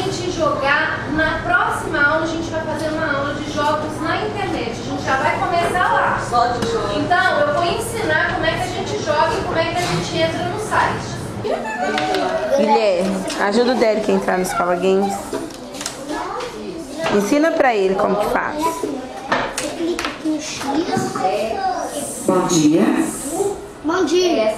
gente jogar, na próxima aula a gente vai fazer uma aula de jogos na internet. A gente já vai começar lá. Só de jogo. Então, eu vou ensinar como é que a gente joga e como é que a gente entra no site. Guilherme, ajuda o Derek a entrar no Escola Games. Ensina pra ele como que faz. Você clica aqui no X. Bom dia. Bom dia.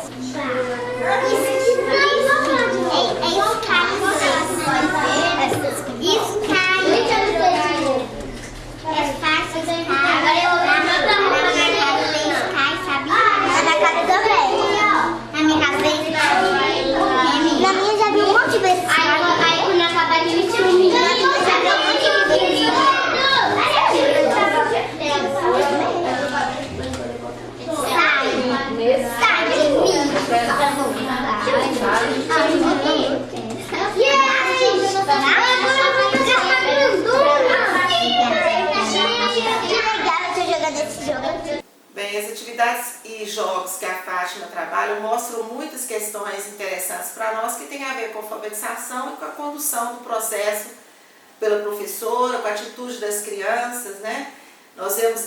Na minha já vi um monte de vezes. Aí quando acabar de 21 minutos, já deu um monte de vezes. Sai de mim. Bem, as atividades e jogos que a Fátima trabalha mostram muitas questões interessantes para nós que têm a ver com a alfabetização e com a condução do processo pela professora, com a atitude das crianças, né? Nós vemos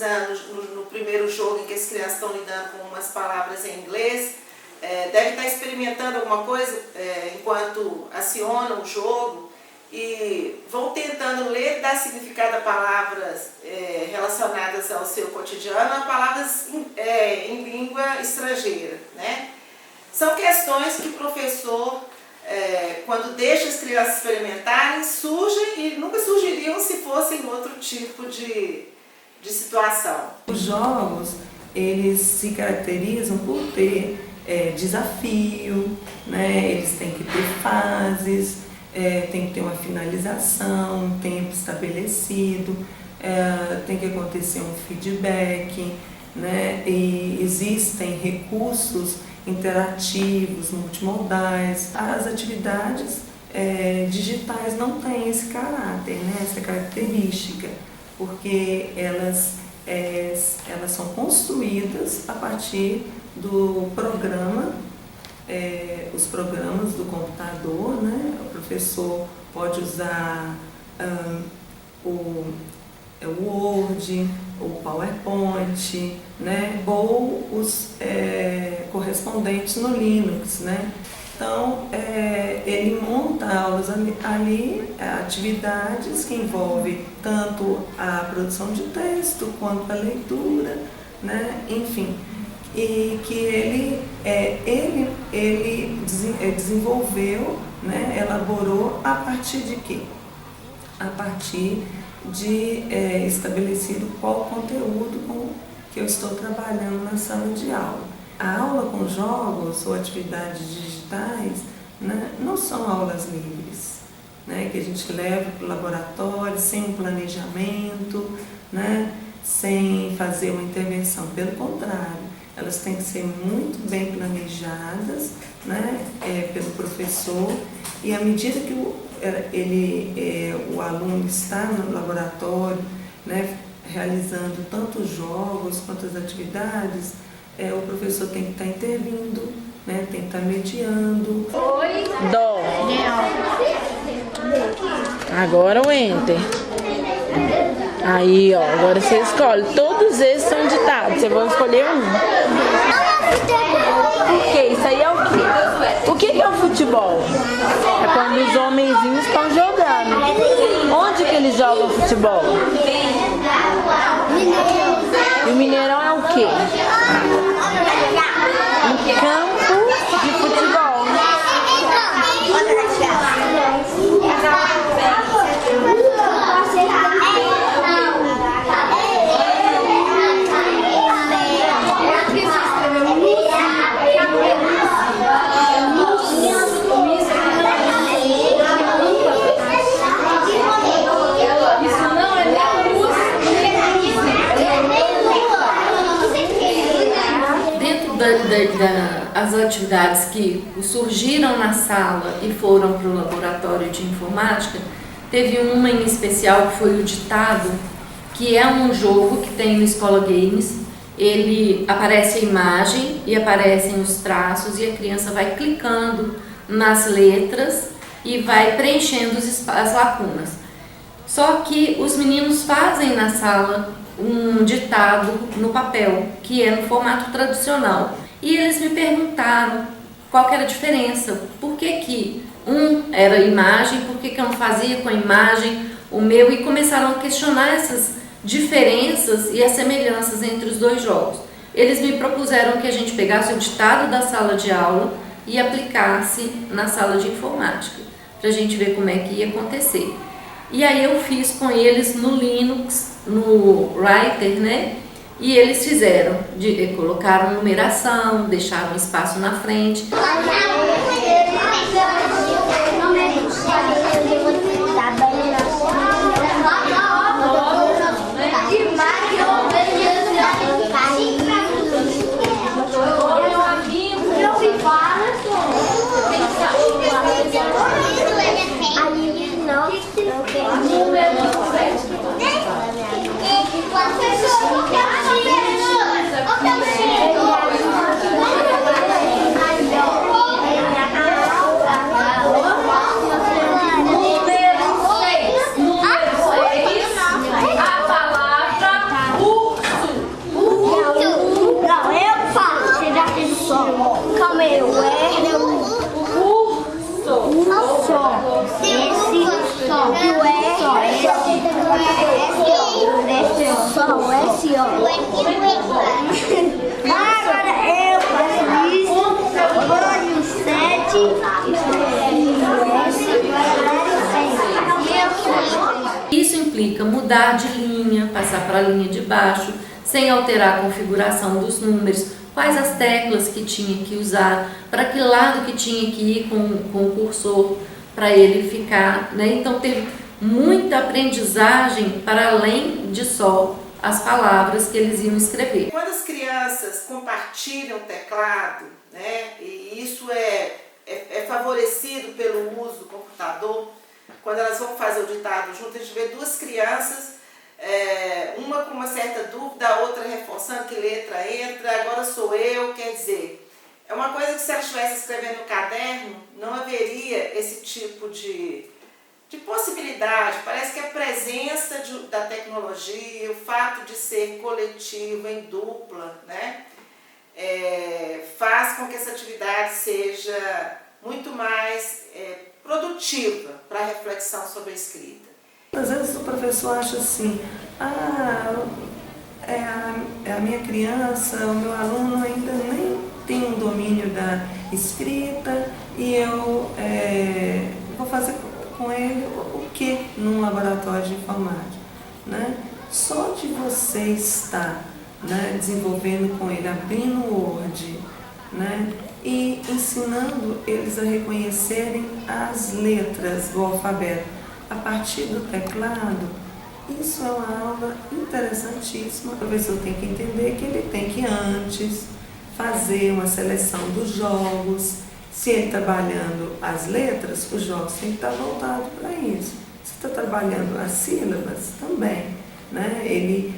no primeiro jogo em que as crianças estão lidando com umas palavras em inglês, devem estar experimentando alguma coisa enquanto acionam o jogo e vão tentando ler e dar significado a palavras relacionadas ao seu cotidiano, a palavras em língua estrangeira, né? São questões que o professor, quando deixa as crianças experimentarem, surgem e nunca surgiriam se fossem outro tipo de situação. Os jogos, eles se caracterizam por ter desafio, né? Eles têm que ter fases, tem que ter uma finalização, um tempo estabelecido, tem que acontecer um feedback, né? E existem recursos interativos, multimodais. As atividades digitais não têm esse caráter, né? Essa característica, porque elas são construídas a partir do programa, os programas do computador, né? O professor pode usar o Word, o PowerPoint, né? Ou os correspondentes no Linux, né? Então, ele monta aulas ali, atividades que envolvem tanto a produção de texto quanto a leitura, né? Enfim, e que ele desenvolveu, né? Elaborou a partir de quê? A partir de estabelecido qual o conteúdo que eu estou trabalhando na sala de aula. A aula com jogos ou atividades digitais, né, não são aulas livres, né, que a gente leva para o laboratório sem um planejamento, né, sem fazer uma intervenção. Pelo contrário, elas têm que ser muito bem planejadas, né, pelo professor, e à medida que o aluno está no laboratório, né, realizando tanto os jogos quanto as atividades, o professor tem que estar intervindo, né, tem que estar mediando. Dó. Agora o Enter. Aí, ó, agora você escolhe. Todos esses são ditados. Você vai escolher um. O que? Isso aí é o quê? O que é o futebol? É quando os homenzinhos estão jogando. Onde que eles jogam futebol? E o Mineirão é o quê? Um campo de futebol. As atividades que surgiram na sala e foram para o laboratório de informática, teve uma em especial que foi o ditado, que é um jogo que tem no Escola Games. Ele aparece a imagem e aparecem os traços e a criança vai clicando nas letras e vai preenchendo as lacunas. Só que os meninos fazem na sala um ditado no papel, que é no formato tradicional. E eles me perguntaram qual que era a diferença, por que um era imagem, por que eu não fazia com a imagem o meu, e começaram a questionar essas diferenças e as semelhanças entre os dois jogos. Eles me propuseram que a gente pegasse o ditado da sala de aula e aplicasse na sala de informática, para a gente ver como é que ia acontecer. E aí eu fiz com eles no Linux, no Writer, né? E eles fizeram, colocaram numeração, deixaram espaço na frente. Isso implica mudar de linha, passar para a linha de baixo, sem alterar a configuração dos números, quais as teclas que tinha que usar, para que lado que tinha que ir com o cursor, para ele ficar, né? Então teve muita aprendizagem para além de só as palavras que eles iam escrever. Quando as crianças compartilham o teclado, né, e isso é favorecido pelo uso do computador, quando elas vão fazer o ditado junto, a gente vê duas crianças, uma com uma certa dúvida, a outra reforçando que letra entra, agora sou eu, quer dizer, é uma coisa que se ela estivesse escrevendo no caderno, não haveria esse tipo de possibilidade. Parece que a presença da tecnologia, o fato de ser coletivo, em dupla, né, faz com que essa atividade seja muito mais produtiva para a reflexão sobre a escrita. Às vezes o professor acha assim, a minha criança, o meu aluno ainda nem tem um domínio da escrita e eu vou fazer com ele o que num laboratório de informática, né? Só de você estar, né, desenvolvendo com ele, abrindo o Word, né, e ensinando eles a reconhecerem as letras do alfabeto a partir do teclado, isso é uma aula interessantíssima. O professor tem que entender que ele tem que antes fazer uma seleção dos jogos. Se ele está trabalhando as letras, os jogos têm que estar voltados para isso. Se está trabalhando as sílabas, também, né? Ele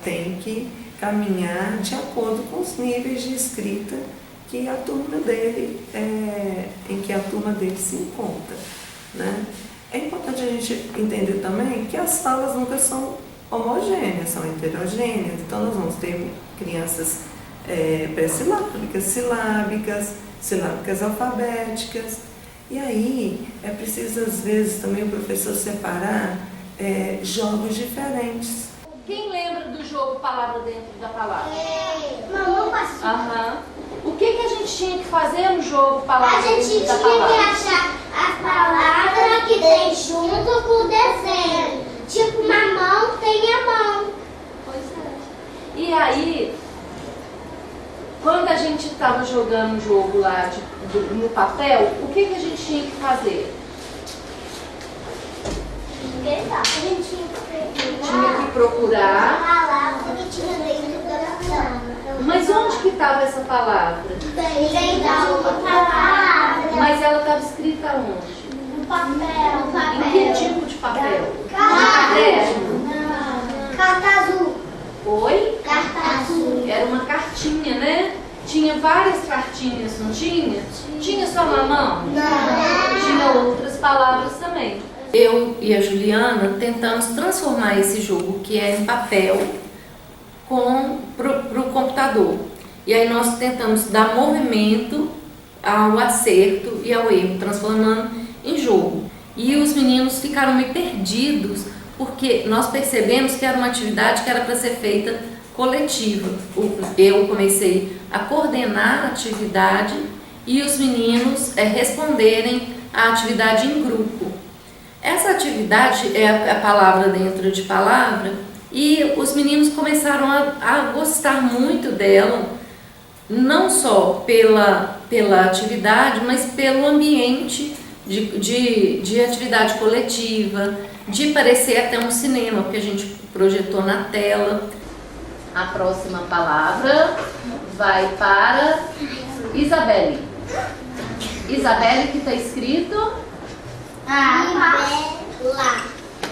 tem que caminhar de acordo com os níveis de escrita que a turma dele, em que a turma dele se encontra, né? É importante a gente entender também que as salas nunca são homogêneas, são heterogêneas. Então nós vamos ter crianças pré-silábicas, silábicas alfabéticas. E aí é preciso às vezes também o professor separar jogos diferentes. Quem lembra do jogo palavra dentro da palavra? Mamãe passou. Aham. O que a gente tinha que fazer no jogo palavra A gente dentro da tinha que palavra? achar as palavras que tem junto com o desenho. Tipo, mamão tem a mão. Pois é. E aí, quando a gente estava jogando o jogo lá no papel, o que a gente tinha que fazer? A gente Tinha que procurar. a palavra que tinha dentro da palavra. Mas onde que estava essa palavra? Dentro da palavra. Mas ela estava escrita onde? No papel. Em que tipo de papel? Carta azul. Oi? Carta azul. Era uma cartinha, né? tinha várias cartinhas, não tinha? Tinha só mamão? Não. Tinha outras palavras também. Eu e a Juliana tentamos transformar esse jogo, que é em papel, para o computador. E aí nós tentamos dar movimento ao acerto e ao erro, transformando em jogo. E os meninos ficaram meio perdidos, porque nós percebemos que era uma atividade que era para ser feita coletiva. Eu comecei a coordenar a atividade e os meninos responderem à atividade em grupo. Essa atividade é a palavra dentro de palavra e os meninos começaram a gostar muito dela, não só pela atividade, mas pelo ambiente de atividade coletiva, de parecer até um cinema, porque a gente projetou na tela. A próxima palavra vai para Isabelle. Isabelle, que está escrito?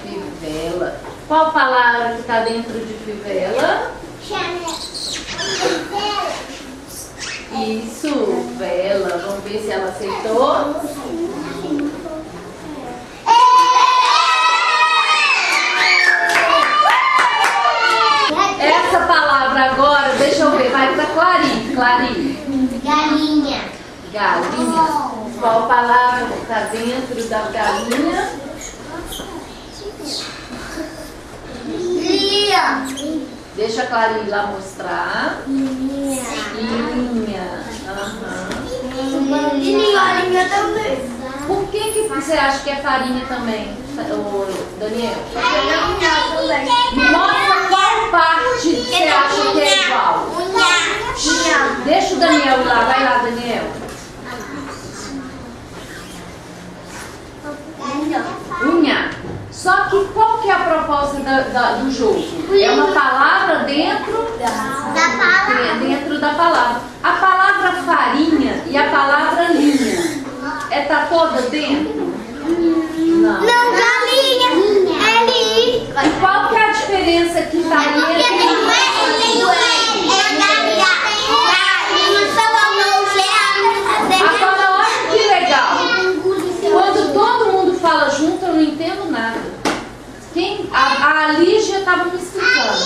Fivela. Qual palavra que está dentro de fivela? Isso, vela. Vamos ver se ela aceitou. Essa palavra agora, deixa eu ver, vai para Clari. Galinha. Galinha. Qual palavra que está dentro da galinha? Linha. Deixa a Clari lá mostrar. Linha. Linha também. Por que você acha que é farinha também, Daniel? Mostra qual parte você acha que é igual. Deixa o Daniel lá, vai lá, Daniel. Unha. Só que qual que é a proposta do jogo? É uma palavra dentro da palavra. A palavra farinha e a palavra linha, tá toda dentro? Não. Não, galinha. É ali. E qual que é a diferença que farinha Porque tem o R e tem o L. É galinha. Agora olha que legal. Quando todo mundo fala junto, eu não entendo nada. A Lígia estava me explicando.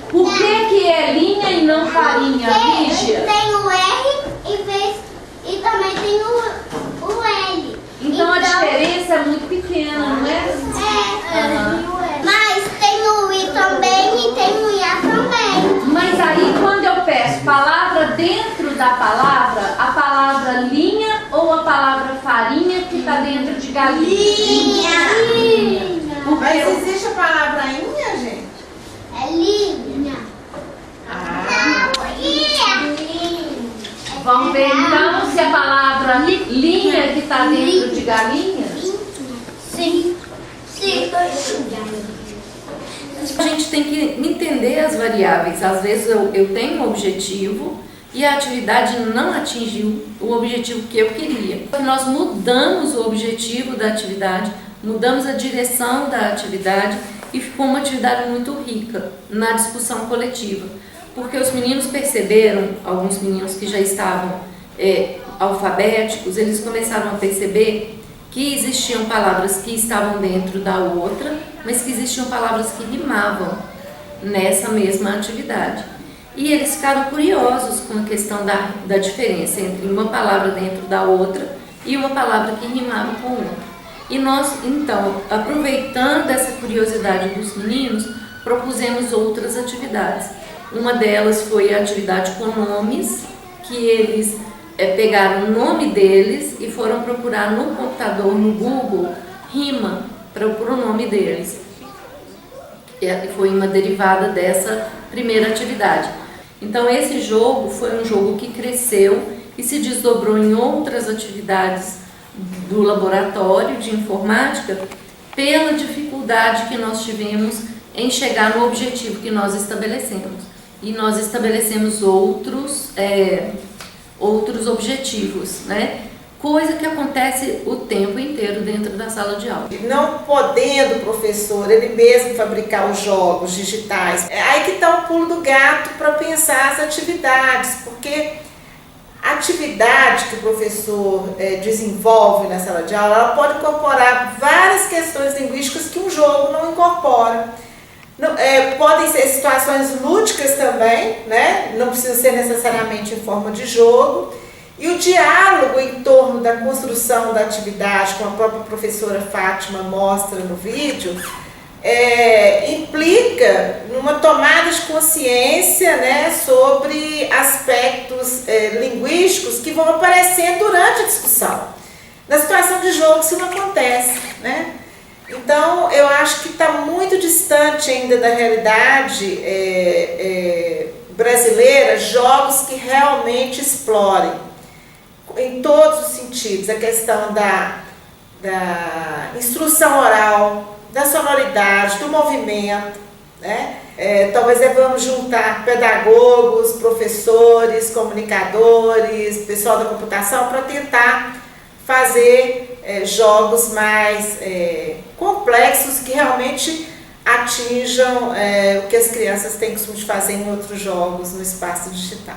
Por que é linha e não farinha, Lígia? Tem o R e também tem o L. Então a diferença é muito pequena, não é? Mas tem o I também e tem o IA também. Mas aí quando eu peço palavra dentro da palavra, a palavra linha ou a palavra farinha que está dentro de galinha? Linha. Mas existe a palavra inha, gente? É linha. Vamos ver então se a palavra linha que está dentro de galinha? Sim. A gente tem que entender as variáveis. Às vezes eu tenho um objetivo e a atividade não atingiu o objetivo que eu queria. Nós mudamos o objetivo da atividade, mudamos a direção da atividade e ficou uma atividade muito rica na discussão coletiva. Porque os meninos perceberam, alguns meninos que já estavam alfabéticos, eles começaram a perceber que existiam palavras que estavam dentro da outra, mas que existiam palavras que rimavam nessa mesma atividade. E eles ficaram curiosos com a questão da diferença entre uma palavra dentro da outra e uma palavra que rimava com outra. E nós, então, aproveitando essa curiosidade dos meninos, propusemos outras atividades. Uma delas foi a atividade com nomes, que eles pegaram o nome deles e foram procurar no computador, no Google, rima para o pronome deles. E foi uma derivada dessa primeira atividade. Então esse jogo foi um jogo que cresceu e se desdobrou em outras atividades do laboratório de informática pela dificuldade que nós tivemos em chegar no objetivo que nós estabelecemos. E nós estabelecemos outros objetivos, né? Coisa que acontece o tempo inteiro dentro da sala de aula. Não podendo o professor, ele mesmo fabricar os jogos digitais, aí que está o pulo do gato para pensar as atividades, porque A atividade que o professor desenvolve na sala de aula, ela pode incorporar várias questões linguísticas que um jogo não incorpora. Podem ser situações lúdicas também, né? Não precisa ser necessariamente em forma de jogo. E o diálogo em torno da construção da atividade, como a própria professora Fátima mostra no vídeo, implica numa tomada de consciência, né, sobre aspectos linguísticos que vão aparecer durante a discussão. Na situação de jogo isso não acontece, né? Então eu acho que está muito distante ainda da realidade brasileira jogos que realmente explorem em todos os sentidos a questão da instrução oral, da sonoridade, do movimento, né? Talvez devamos juntar pedagogos, professores, comunicadores, pessoal da computação para tentar fazer jogos mais complexos que realmente atinjam o que as crianças têm costume de fazer em outros jogos no espaço digital.